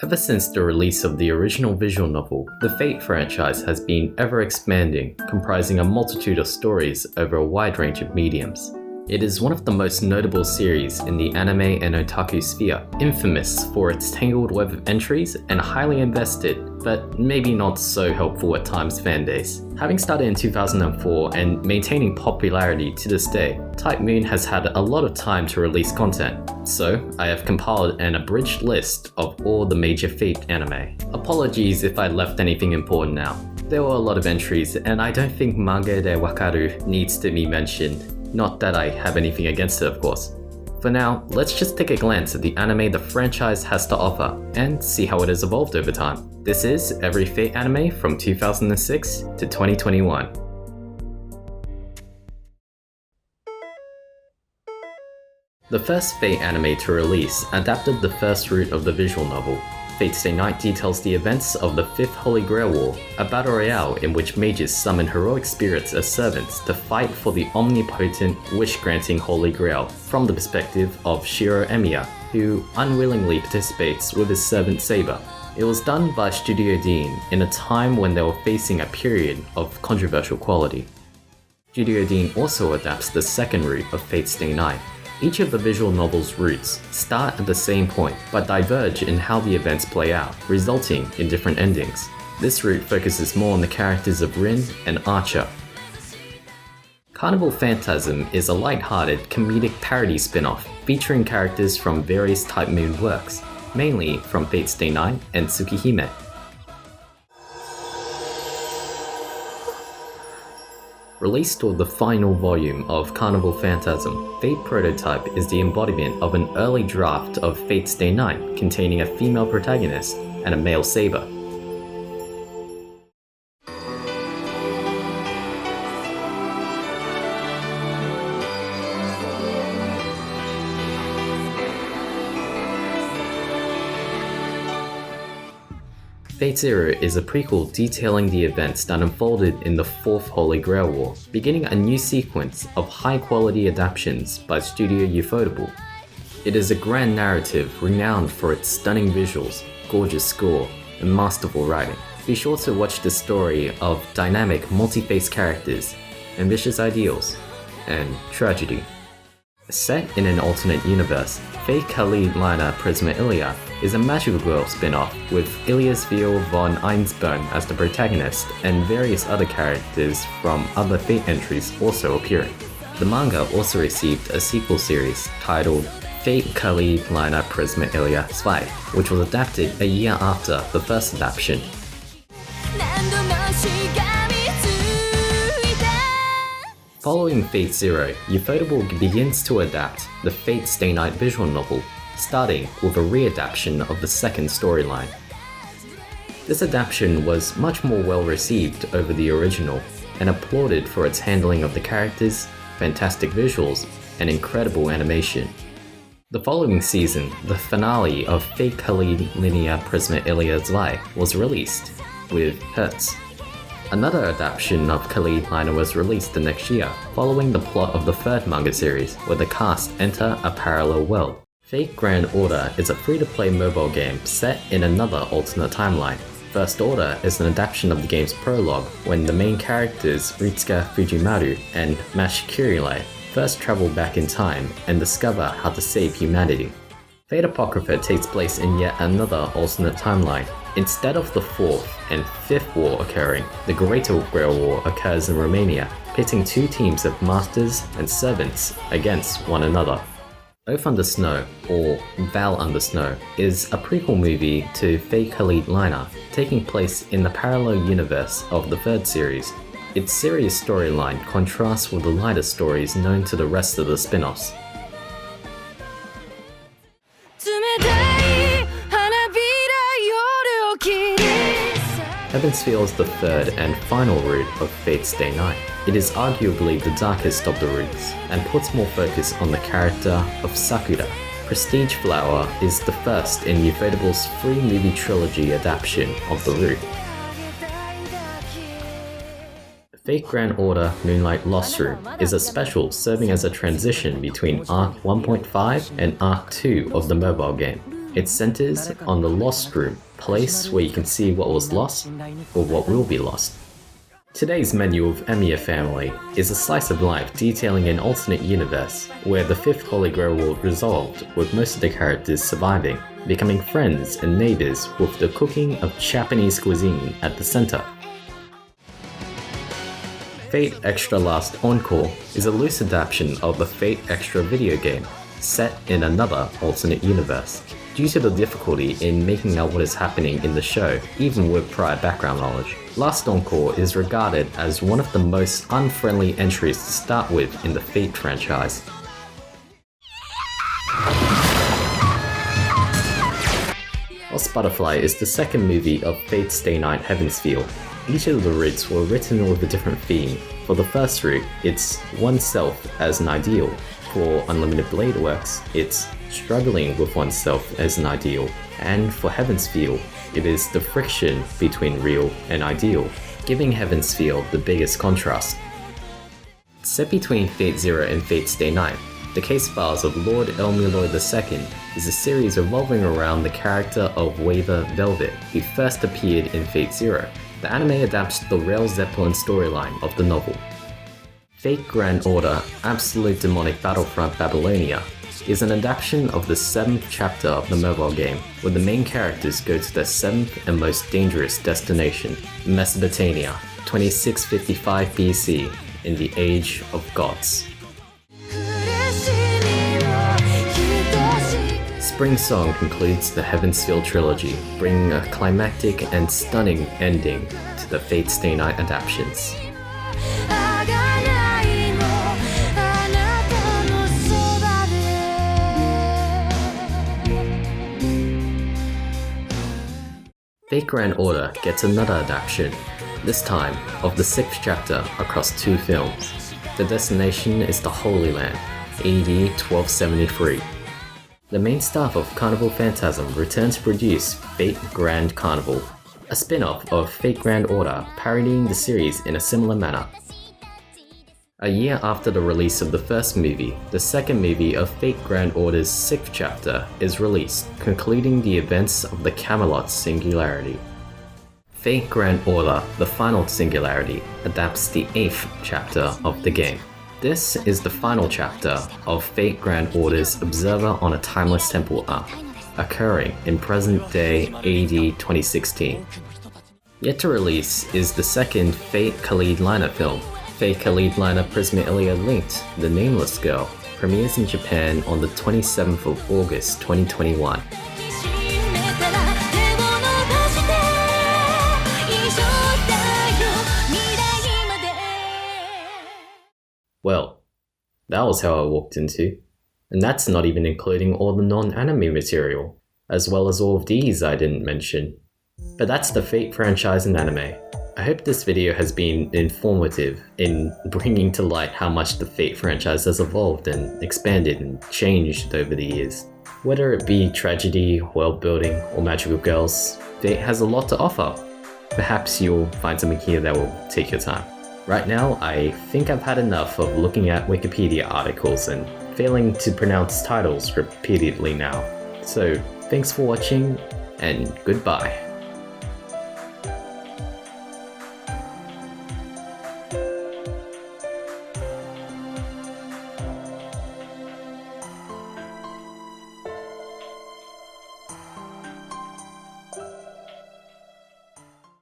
Ever since the release of the original visual novel, the Fate franchise has been ever expanding, comprising a multitude of stories over a wide range of mediums. It is one of the most notable series in the anime and otaku sphere, infamous for its tangled web of entries and highly invested, but maybe not so helpful at times fan base. Having started in 2004 and maintaining popularity to this day, Type Moon has had a lot of time to release content, so I have compiled an abridged list of all the major Fate anime. Apologies if I left anything important out. There were a lot of entries, and I don't think Manga de Wakaru needs to be mentioned. Not that I have anything against it, of course. For now, let's just take a glance at the anime the franchise has to offer, and see how it has evolved over time. This is Every Fate Anime from 2006 to 2021. The first Fate anime to release adapted the first route of the visual novel. Fate Stay Night details the events of the Fifth Holy Grail War, a battle royale in which mages summon heroic spirits as servants to fight for the omnipotent, wish-granting Holy Grail, from the perspective of Shiro Emiya, who unwillingly participates with his servant Saber. It was done by Studio Deen in a time when they were facing a period of controversial quality. Studio Deen also adapts the second route of Fate Stay Night. Each of the visual novel's routes start at the same point, but diverge in how the events play out, resulting in different endings. This route focuses more on the characters of Rin and Archer. Carnival Phantasm is a light-hearted, comedic parody spin-off featuring characters from various Type Moon works, mainly from Fate Stay Night and Tsukihime. Released with the final volume of Carnival Phantasm, Fate Prototype is the embodiment of an early draft of Fate Stay Night containing a female protagonist and a male Saber. Fate Zero is a prequel detailing the events that unfolded in the Fourth Holy Grail War, beginning a new sequence of high-quality adaptations by Studio Ufotable. It is a grand narrative renowned for its stunning visuals, gorgeous score, and masterful writing. Be sure to watch the story of dynamic, multi-faced characters, ambitious ideals, and tragedy. Set in an alternate universe, Fate Khalid Lina Prisma Ilia is a Magical Girl spin-off with Ilias Viel von Einsborn as the protagonist and various other characters from other Fate entries also appearing. The manga also received a sequel series titled Fate Khalid Lina Prisma Ilia 2, which was adapted a year after the first adaptation. Following Fate Zero, Ufotable begins to adapt the Fate Stay Night visual novel, starting with a readaptation of the second storyline. This adaptation was much more well received over the original and applauded for its handling of the characters, fantastic visuals, and incredible animation. The following season, the finale of Fate Khalid Linia Prisma Ilia 2 was released, with Hertz. Another adaptation of Khalid Lina was released the next year, following the plot of the third manga series, where the cast enter a parallel world. Fate Grand Order is a free-to-play mobile game set in another alternate timeline. First Order is an adaptation of the game's prologue, when the main characters Ritsuka Fujimaru and Mash Kurilai first travel back in time and discover how to save humanity. Fate Apocrypha takes place in yet another alternate timeline. Instead of the Fourth and Fifth War occurring, the Greater Grail War occurs in Romania, pitting two teams of masters and servants against one another. Oath Under Snow, or Vow Under Snow, is a prequel movie to Fate Khalid Lina, taking place in the parallel universe of the third series. Its serious storyline contrasts with the lighter stories known to the rest of the spin-offs. Heaven's Feel is the third and final route of Fate Stay Night. It is arguably the darkest of the routes, and puts more focus on the character of Sakura. Prestige Flower is the first in Ufotable's free movie trilogy adaptation of the route. Fate Grand Order Moonlight Lost Route is a special serving as a transition between Arc 1.5 and Arc 2 of the mobile game. It centers on the Lost Room, place where you can see what was lost or what will be lost. Today's menu of Emiya Family is a slice of life detailing an alternate universe where the fifth Holy Grail will resolved with most of the characters surviving, becoming friends and neighbors with the cooking of Japanese cuisine at the center. Fate Extra Last Encore is a loose adaptation of the Fate Extra video game, set in another alternate universe. Due to the difficulty in making out what is happening in the show, even with prior background knowledge, Last Encore is regarded as one of the most unfriendly entries to start with in the Fate franchise. Lost Butterfly is the second movie of Fate Stay Night Heavensfield. Each of the routes were written with a different theme. For the first route, it's oneself as an ideal. For Unlimited Blade Works, it's struggling with oneself as an ideal. And for Heavensfield, it is the friction between real and ideal, giving Heavensfield the biggest contrast. Set between Fate Zero and Fate Stay Night, The Case Files of Lord Elmuloy II is a series revolving around the character of Waver Velvet, who first appeared in Fate Zero. The anime adapts the Rail Zeppelin storyline of the novel. Fate Grand Order Absolute Demonic Battlefront Babylonia is an adaptation of the 7th chapter of the mobile game, where the main characters go to their 7th and most dangerous destination, Mesopotamia, 2655 BC, in the Age of Gods. Spring Song concludes the Heavensfield trilogy, bringing a climactic and stunning ending to the Fate Stay Night adaptations. Fate Grand Order gets another adaptation, this time of the 6th chapter across 2 films. The destination is the Holy Land, AD 1273. The main staff of Carnival Phantasm return to produce Fate Grand Carnival, a spin-off of Fate Grand Order parodying the series in a similar manner. A year after the release of the first movie, the second movie of Fate Grand Order's 6th chapter is released, concluding the events of the Camelot Singularity. Fate Grand Order: The Final Singularity adapts the 8th chapter of the game. This is the final chapter of Fate Grand Order's Observer on a Timeless Temple arc, occurring in present-day AD 2016. Yet to release is the second Fate Khalid Liner film. Fate Khalid Liner Prisma Iliad Linked, The Nameless Girl, premieres in Japan on the 27th of August 2021. Well, that was how I walked into. And that's not even including all the non-anime material, as well as all of these I didn't mention. But that's the Fate franchise in anime. I hope this video has been informative in bringing to light how much the Fate franchise has evolved and expanded and changed over the years. Whether it be tragedy, world building, or magical girls, Fate has a lot to offer. Perhaps you'll find something here that will take your time. Right now, I think I've had enough of looking at Wikipedia articles and failing to pronounce titles repeatedly now. So, thanks for watching, and goodbye.